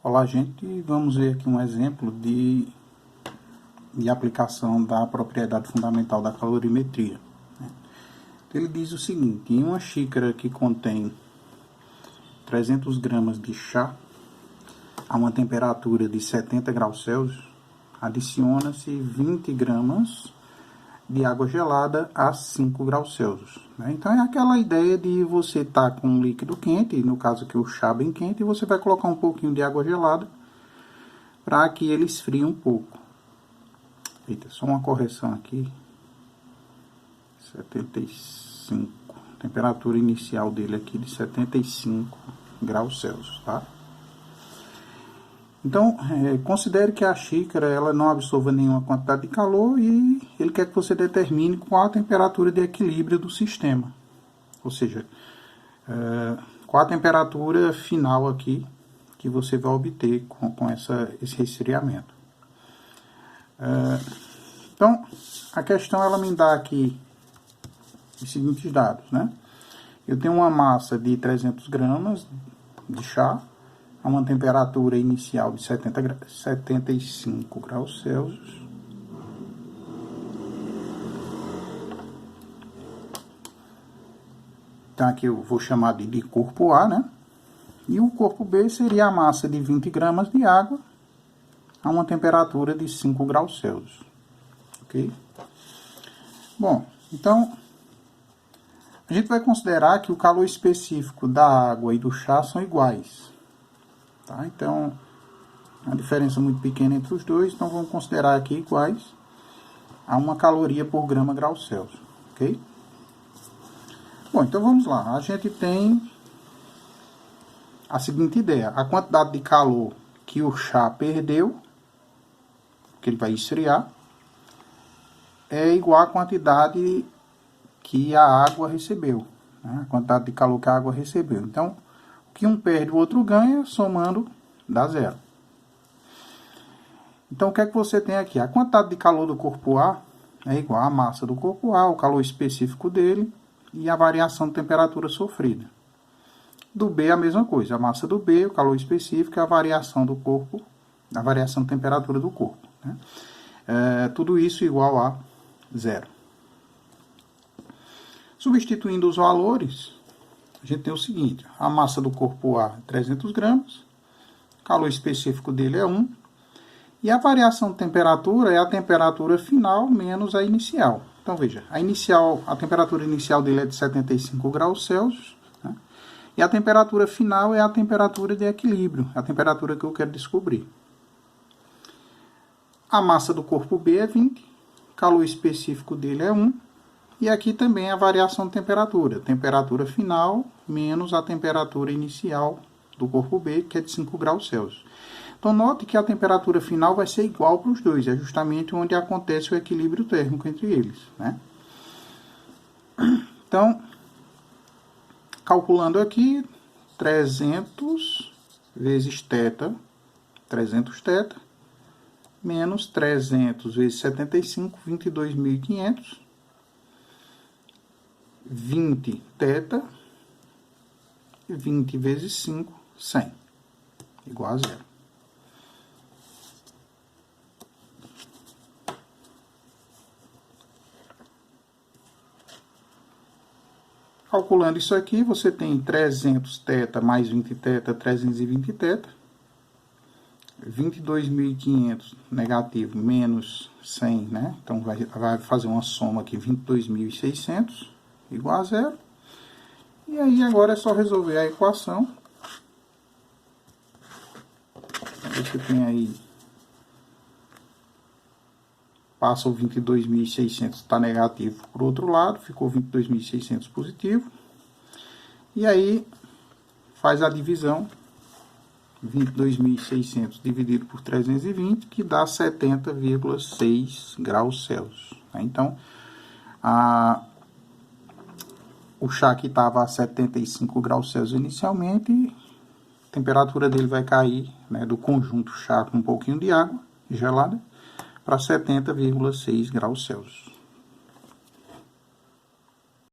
Olá, gente, vamos ver aqui um exemplo de aplicação da propriedade fundamental da calorimetria. Ele diz o seguinte: em uma xícara que contém 300 gramas de chá a uma temperatura de 70 graus Celsius, adiciona-se 20 gramas de água gelada a 5 graus Celsius. Então é aquela ideia de você estar com um líquido quente, no caso aqui o chá bem quente, e você vai colocar um pouquinho de água gelada para que ele esfrie um pouco. Eita, só uma correção aqui. 75. Temperatura inicial dele aqui de 75 graus Celsius, tá? Então, considere que a xícara ela não absorva nenhuma quantidade de calor e ele quer que você determine qual a temperatura de equilíbrio do sistema. Ou seja, qual a temperatura final aqui que você vai obter com esse resfriamento. Então, a questão ela me dá aqui os seguintes dados, né? Eu tenho uma massa de 300 gramas de chá a uma temperatura inicial de 75 graus Celsius. Então aqui eu vou chamar de corpo A, né? E o corpo B seria a massa de 20 gramas de água a uma temperatura de 5 graus Celsius. Ok? Bom, então a gente vai considerar que o calor específico da água e do chá são iguais. Tá? Então, a diferença muito pequena entre os dois, então vamos considerar aqui iguais a 1 caloria por grama grau Celsius, ok? Bom, então vamos lá. A gente tem a seguinte ideia: a quantidade de calor que o chá perdeu, que ele vai esfriar, é igual à quantidade que a água recebeu, né? A quantidade de calor que a água recebeu. Então, o que um perde, o outro ganha, somando dá zero. Então, o que é que você tem aqui? A quantidade de calor do corpo A é igual à massa do corpo A, o calor específico dele, e a variação de temperatura sofrida. Do B, a mesma coisa. A massa do B, o calor específico, e a variação do corpo, a variação de temperatura do corpo, né? Tudo isso igual a zero. Substituindo os valores, a gente tem o seguinte: a massa do corpo A é 300 gramas, o calor específico dele é 1, e a variação de temperatura é a temperatura final menos a inicial. Então veja, a temperatura inicial dele é de 75 graus Celsius, né? E a temperatura final é a temperatura de equilíbrio, a temperatura que eu quero descobrir. A massa do corpo B é 20, o calor específico dele é 1, e aqui também a variação de temperatura, temperatura final menos a temperatura inicial do corpo B, que é de 5 graus Celsius. Então, note que a temperatura final vai ser igual para os dois, é justamente onde acontece o equilíbrio térmico entre eles, né? Então, calculando aqui, 300 vezes θ, 300 θ, menos 300 vezes 75, 22.500, 20 θ, 20 vezes 5, 100, igual a zero. Calculando isso aqui, você tem 300 θ mais 20 θ, 320 θ, 22.500 negativo menos 100, né? Então vai fazer uma soma aqui, 22.600, igual a zero. E aí agora é só resolver a equação. Você tem aí, passa o 22.600, está negativo para o outro lado, ficou 22.600 positivo. E aí faz a divisão, 22.600 dividido por 320, que dá 70,6 graus Celsius. Então, o chá que estava a 75 graus Celsius inicialmente, a temperatura dele vai cair, né, do conjunto chá com um pouquinho de água gelada, para 70,6 graus Celsius.